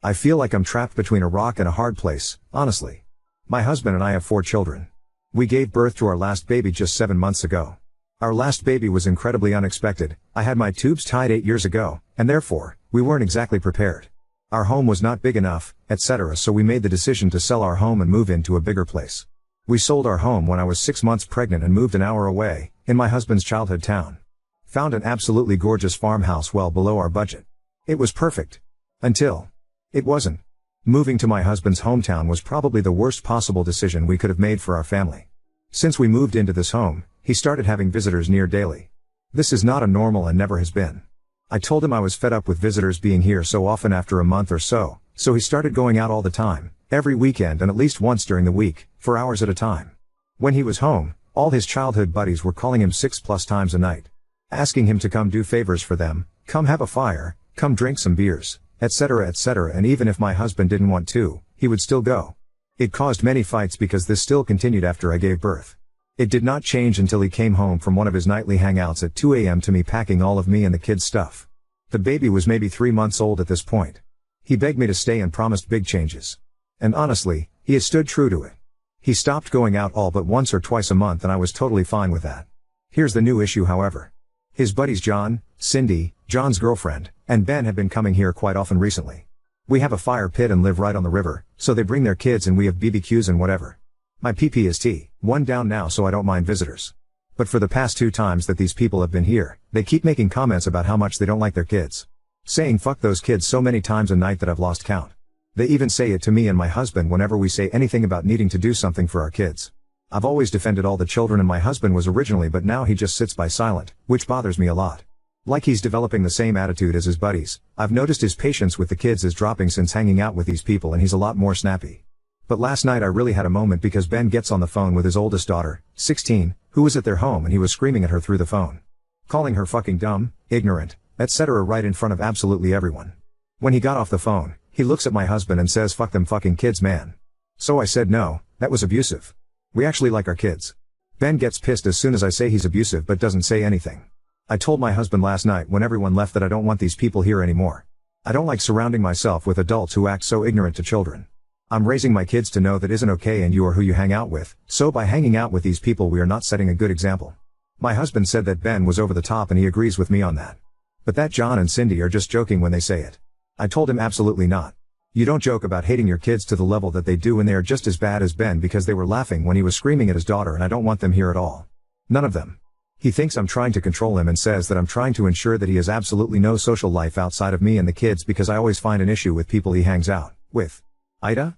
I feel like I'm trapped between a rock and a hard place, honestly. My husband and I have 4 children. We gave birth to our last baby just 7 months ago. Our last baby was incredibly unexpected. I had my tubes tied 8 years ago, and therefore, we weren't exactly prepared. Our home was not big enough, etc., so we made the decision to sell our home and move into a bigger place. We sold our home when I was 6 months pregnant and moved an hour away, in my husband's childhood town. Found an absolutely gorgeous farmhouse well below our budget. It was perfect. Until it wasn't. Moving to my husband's hometown was probably the worst possible decision we could have made for our family. Since we moved into this home, he started having visitors near daily. This is not a normal and never has been. I told him I was fed up with visitors being here so often after a month or so he started going out all the time, every weekend and at least once during the week, for hours at a time. When he was home, all his childhood buddies were calling him 6+ times a night. Asking him to come do favors for them, come have a fire, come drink some beers, etc., etc., and even if my husband didn't want to, he would still go. It caused many fights because this still continued after I gave birth. It did not change until he came home from one of his nightly hangouts at 2 a.m. to me packing all of me and the kids' stuff. The baby was maybe 3 months old at this point. He begged me to stay and promised big changes. And honestly, he has stood true to it. He stopped going out all but once or twice a month and I was totally fine with that. Here's the new issue however. His buddies John, Cindy, John's girlfriend, and Ben have been coming here quite often recently. We have a fire pit and live right on the river, so they bring their kids and we have BBQs and whatever. My PP is T1 down now so I don't mind visitors. But for the past 2 times that these people have been here, they keep making comments about how much they don't like their kids. Saying fuck those kids so many times a night that I've lost count. They even say it to me and my husband whenever we say anything about needing to do something for our kids. I've always defended all the children and my husband was originally, but now he just sits by silent, which bothers me a lot. Like he's developing the same attitude as his buddies. I've noticed his patience with the kids is dropping since hanging out with these people and he's a lot more snappy. But last night I really had a moment because Ben gets on the phone with his oldest daughter, 16, who was at their home and he was screaming at her through the phone. Calling her fucking dumb, ignorant, etc. right in front of absolutely everyone. When he got off the phone, he looks at my husband and says fuck them fucking kids man. So I said no, that was abusive. We actually like our kids. Ben gets pissed as soon as I say he's abusive but doesn't say anything. I told my husband last night when everyone left that I don't want these people here anymore. I don't like surrounding myself with adults who act so ignorant to children. I'm raising my kids to know that isn't okay and you are who you hang out with, so by hanging out with these people we are not setting a good example. My husband said that Ben was over the top and he agrees with me on that. But that John and Cindy are just joking when they say it. I told him absolutely not. You don't joke about hating your kids to the level that they do and they are just as bad as Ben because they were laughing when he was screaming at his daughter and I don't want them here at all. None of them. He thinks I'm trying to control him and says that I'm trying to ensure that he has absolutely no social life outside of me and the kids because I always find an issue with people he hangs out with. Ida?